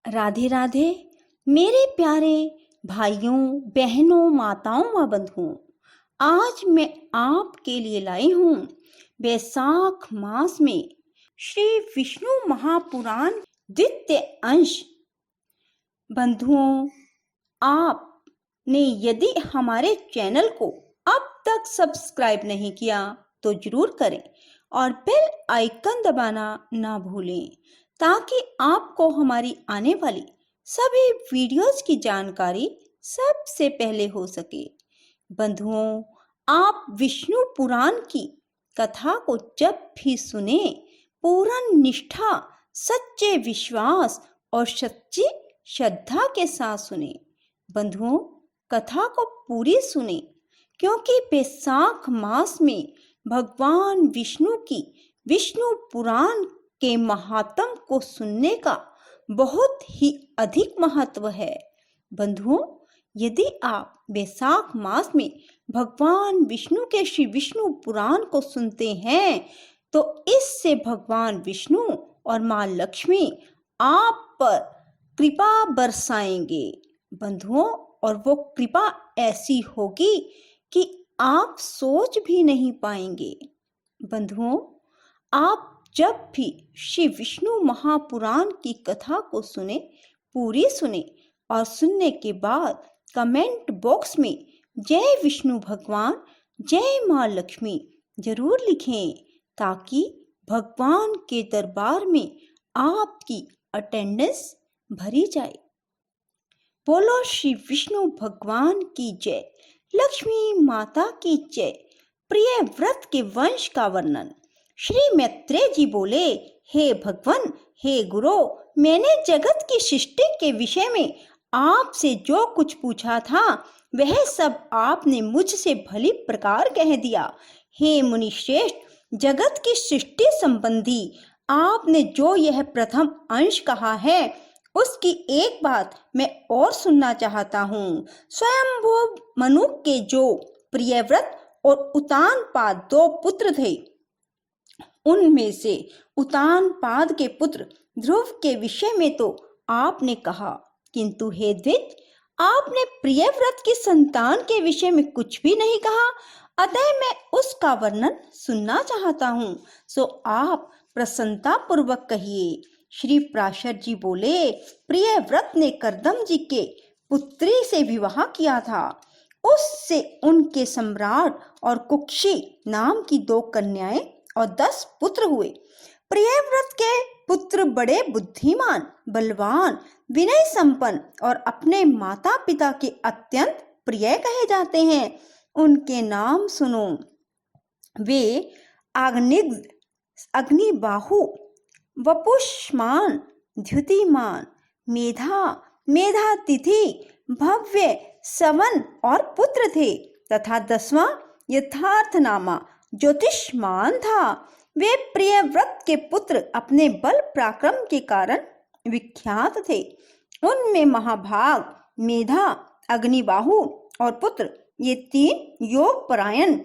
राधे राधे मेरे प्यारे भाइयों बहनों माताओं व बंधुओं। आज मैं आपके लिए लाई हूँ वैशाख मास में श्री विष्णु महापुराण द्वितीय अंश। बंधुओं, आपने यदि हमारे चैनल को अब तक सब्सक्राइब नहीं किया तो जरूर करें और बेल आइकन दबाना ना भूलें ताकि आपको हमारी आने वाली सभी वीडियोस की जानकारी सबसे पहले हो सके। बंधुओं, आप विष्णु पुराण की कथा को जब भी सुने पूर्ण निष्ठा, सच्चे विश्वास और सच्ची श्रद्धा के साथ सुने। बंधुओं, कथा को पूरी सुने क्योंकि वैशाख मास में भगवान विष्णु की विष्णु पुराण के महात्म को सुनने का बहुत ही अधिक महत्व है। बंधुओं, यदि आप वैशाख मास में भगवान विष्णु के श्री विष्णु पुराण को सुनते हैं तो इससे भगवान विष्णु और माँ लक्ष्मी आप पर कृपा बरसाएंगे। बंधुओं, और वो कृपा ऐसी होगी कि आप सोच भी नहीं पाएंगे। बंधुओं, आप जब भी श्री विष्णु महापुराण की कथा को सुने, पूरी सुने और सुनने के बाद कमेंट बॉक्स में जय विष्णु भगवान, जय माँ लक्ष्मी जरूर लिखें ताकि भगवान के दरबार में आपकी अटेंडेंस भरी जाए। बोलो श्री विष्णु भगवान की जय, लक्ष्मी माता की जय। प्रिय व्रत के वंश का वर्णन। श्री मैत्रेय जी बोले, हे भगवान, हे गुरु, मैंने जगत की सृष्टि के विषय में आपसे जो कुछ पूछा था वह सब आपने मुझसे भली प्रकार कह दिया। हे मुनि श्रेष्ठ, जगत की सृष्टि संबंधी आपने जो यह प्रथम अंश कहा है उसकी एक बात मैं और सुनना चाहता हूँ। स्वयंभू मनु के जो प्रियव्रत और उतानपाद दो पुत्र थे, उनमें से उतानपाद के पुत्र ध्रुव के विषय में तो आपने कहा, किंतु हे द्विज, आपने प्रियव्रत की संतान के विषय में कुछ भी नहीं कहा। अतः मैं उसका वर्णन सुनना चाहता हूँ, सो आप प्रसन्नता पूर्वक कहिए। श्री प्राशर जी बोले, प्रियव्रत ने करदम जी के पुत्री से विवाह किया था। उससे उनके सम्राट और कुक्षी नाम की 2 कन्याएं और 10 पुत्र हुए। प्रियव्रत के पुत्र बड़े बुद्धिमान, बलवान, विनय संपन्न और अपने माता पिता के अत्यंत प्रिय कहे जाते हैं। उनके नाम सुनो। वे आग्निग्ध, अग्निबाहु, वपुष्मान, द्युतिमान, मेधा, मेधातिथि, भव्य, सवन और पुत्र थे तथा 10वां यथार्थनामा ज्योतिष्मान था। वे प्रियव्रत के पुत्र अपने बल पराक्रम के कारण विख्यात थे। उनमें महाभाग, मेधा, अग्निबाहु और पुत्र ये 3 योग परायण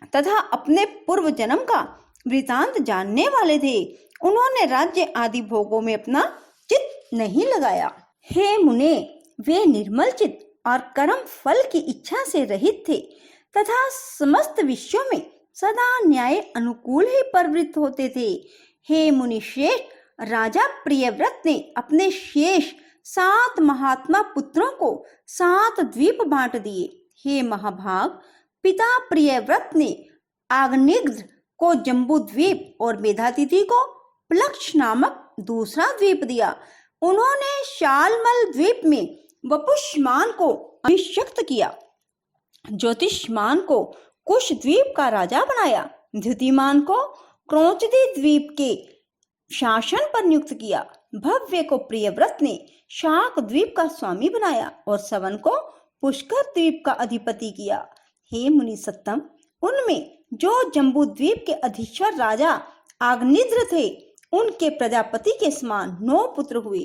तथा अपने पूर्व जन्म का वृतांत जानने वाले थे। उन्होंने राज्य आदि भोगों में अपना चित्त नहीं लगाया। हे मुने, वे निर्मल चित्त और कर्म फल की इच्छा से रहित थे तथा समस्त विषयों में सदा न्याय अनुकूल ही प्रवृत्त होते थे। हे मुनि श्रेष्ठ, राजा प्रियव्रत ने अपने शेष 7 महात्मा पुत्रों को 7 द्वीप बांट दिए। हे महाभाग, पिता प्रियव्रत ने आग्निग्ध को जम्बू द्वीप और मेधातिथि को प्लक्ष नामक दूसरा द्वीप दिया। उन्होंने शालमल द्वीप में वपुष्मान को अभिषिक्त किया, ज्योतिष्मान को कुश द्वीप का राजा बनाया, द्युतिमान को क्रोचदी द्वीप के शासन पर नियुक्त किया, भव्य को प्रियव्रत ने शाक द्वीप का स्वामी बनाया और सवन को पुष्कर द्वीप का अधिपति किया। हे मुनि सत्तम, उनमें जो जम्बू द्वीप के अधीश्वर राजा आग्निद्र थे, उनके प्रजापति के समान 9 पुत्र हुए।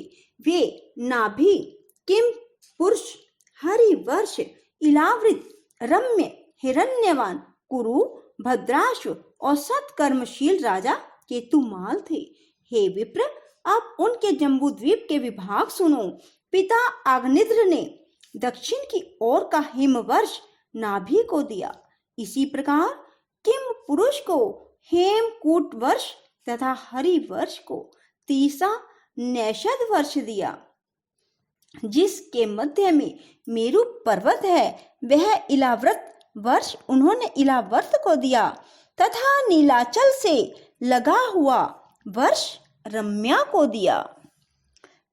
वे नाभि, किम, पुरुष, हरिवर्ष, इलावृत, रम्य, हिरण्यवान, कुरु, भद्राश्व और सत्कर्मशील राजा केतुमाल थे। हे विप्र, अब उनके जम्बूद्वीप के विभाग सुनो। पिता अग्निद्र ने दक्षिण की ओर का हिमवर्ष नाभि को दिया। इसी प्रकार किम पुरुष को हेमकूट वर्ष तथा हरिवर्ष को तीसा नैषद वर्ष दिया। जिसके मध्य में मेरु पर्वत है वह इलाव्रत वर्ष उन्होंने इलावर्त को दिया तथा नीलाचल से लगा हुआ वर्ष रम्या को दिया।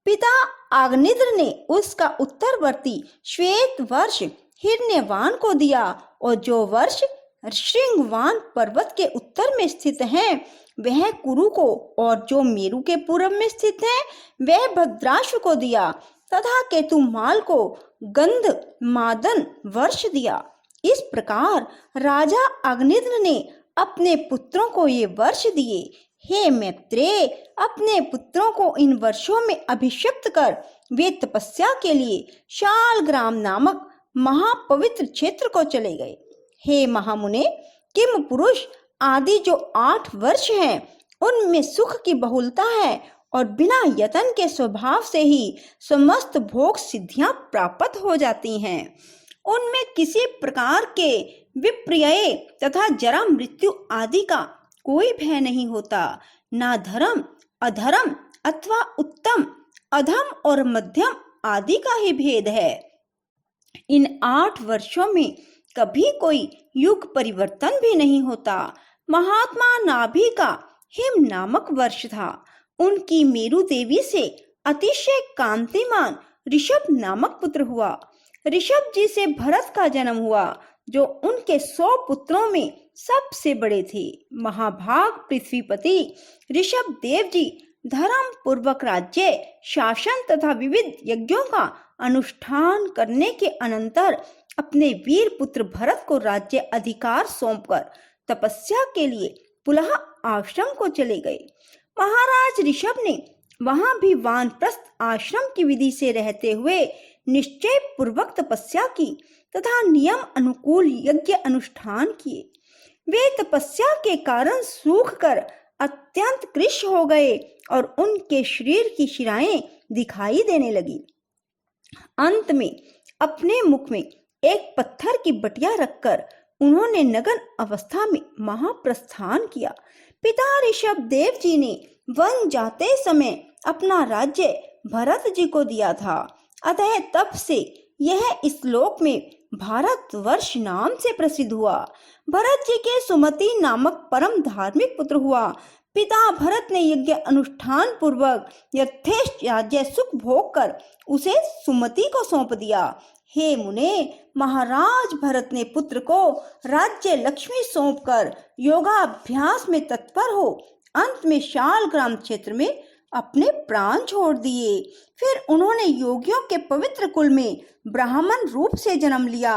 पिता अग्निद्र ने उसका उत्तरवर्ती श्वेत वर्ष हिरण्यवान को दिया और जो वर्ष श्रृंगवान पर्वत के उत्तर में स्थित है वह कुरु को और जो मेरु के पूर्व में स्थित है वह भद्राश्व को दिया तथा केतुमाल को गंध मादन वर्ष दिया। इस प्रकार राजा अग्निद्र ने अपने पुत्रों को ये वर्ष दिए। हे मैत्रेय, अपने पुत्रों को इन वर्षों में अभिषिक्त कर वे तपस्या के लिए शालग्राम नामक महापवित्र क्षेत्र को चले गए। हे महामुने, किम पुरुष आदि जो 8 वर्ष हैं उनमें सुख की बहुलता है और बिना यतन के स्वभाव से ही समस्त भोग सिद्धियां प्राप्त हो जाती हैं। उनमें किसी प्रकार के विपर्यय तथा जरा मृत्यु आदि का कोई भय नहीं होता। ना धर्म अधर्म अथवा उत्तम अधम और मध्यम आदि का ही भेद है। इन 8 वर्षों में कभी कोई युग परिवर्तन भी नहीं होता। महात्मा नाभि का हिम नामक वर्ष था। उनकी मेरु देवी से अतिशय कांतिमान ऋषभ नामक पुत्र हुआ। ऋषभ जी से भरत का जन्म हुआ जो उनके 100 पुत्रों में सबसे बड़े थे। महाभाग पृथ्वीपति ऋषभ देव जी धर्म पूर्वक राज्य शासन तथा विविध यज्ञों का अनुष्ठान करने के अनंतर अपने वीर पुत्र भरत को राज्य अधिकार सौंपकर तपस्या के लिए पुनः आश्रम को चले गए। महाराज ऋषभ ने वहां भी वानप्रस्थ आश्रम की विधि से रहते हुए निश्चय पूर्वक तपस्या की तथा नियम अनुकूल यज्ञ अनुष्ठान किए। वे तपस्या के कारण सूख कर अत्यंत कृश हो गए और उनके शरीर की शिराएं दिखाई देने लगी। अंत में अपने मुख में एक पत्थर की बटिया रखकर उन्होंने नग्न अवस्था में महाप्रस्थान किया। पिता ऋषभ देव जी ने वन जाते समय अपना राज्य भरत जी को दिया था, अतः तब से यह इस लोक में भारतवर्ष नाम से प्रसिद्ध हुआ। भरत जी के सुमति नामक परम धार्मिक पुत्र हुआ। पिता भरत ने यज्ञ अनुष्ठान पूर्वक यथेष्ट राज्य सुख भोग कर उसे सुमति को सौंप दिया। हे मुने, महाराज भरत ने पुत्र को राज्य लक्ष्मी सौंपकर योगाभ्यास में तत्पर हो अंत में शालग्राम क्षेत्र में अपने प्राण छोड़ दिए। फिर उन्होंने योगियों के पवित्र कुल में ब्राह्मण रूप से जन्म लिया।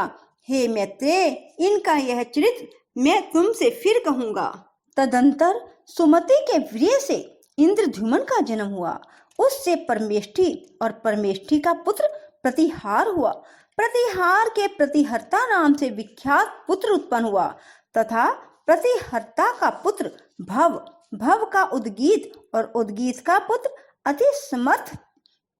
हे मैत्रेय, इनका यह चरित्र मैं तुमसे फिर कहूंगा। तदंतर सुमति के वीर्य से इंद्रद्युम्न का जन्म हुआ। उससे परमेष्ठी और परमेष्ठी का पुत्र प्रतिहार हुआ। प्रतिहार के प्रतिहर्ता नाम से विख्यात पुत्र उत्पन्न हुआ तथा प्रतिहर्ता का पुत्र भव, भव का उद्गीत और उद्गीत का पुत्र अति समर्थ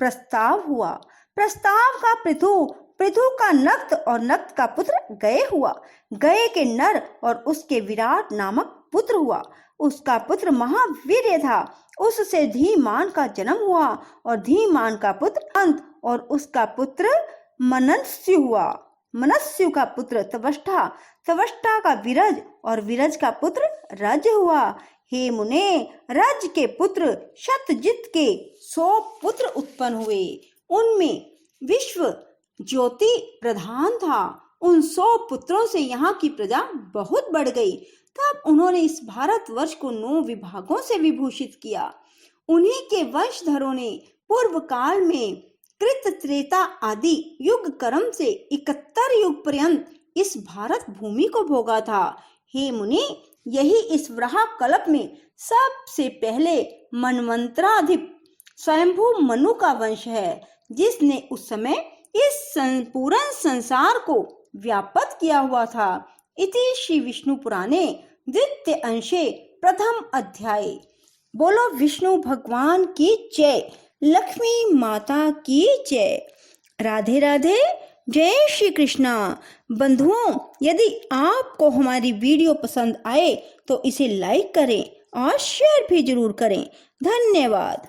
प्रस्ताव हुआ। प्रस्ताव का पृथु, पृथु का नक्त और नक्त का पुत्र गए हुआ। गए के नर और उसके विराट नामक पुत्र हुआ। उसका पुत्र महावीर्य था। उससे धीमान का जन्म हुआ और धीमान का पुत्र अंत और उसका पुत्र मनस्यु हुआ। मनस्यु का पुत्र तवष्टा, तवष्टा का विरज और विरज का पुत्र रज हुआ। हे मुने, रज के पुत्र शतजित के 100 पुत्र उत्पन्न हुए। उनमें विश्व ज्योति प्रधान था। उन 100 पुत्रों से यहाँ की प्रजा बहुत बढ़ गई। तब उन्होंने इस भारतवर्ष को 9 विभागों से विभूषित किया। उन्हीं के वंशधरों ने पूर्व काल में कृत, त्रेता आदि युग कर्म से 71 युग पर्यंत इस भारत भूमि को भोगा था। हे मुनि, यही इस वराह कल्प में सबसे पहले मनवंतराधिप स्वयंभू मनु का वंश है, जिसने उस समय इस पूर्ण संसार को व्याप्त किया हुआ था। इति श्री विष्णु पुराणे द्वितीय अंशे प्रथम अध्याय। बोलो विष्णु भगवान की जय, लक्ष्मी माता की जय। राधे राधे, जय श्री कृष्णा। बंधुओं, यदि आपको हमारी वीडियो पसंद आए तो इसे लाइक करें और शेयर भी जरूर करें। धन्यवाद।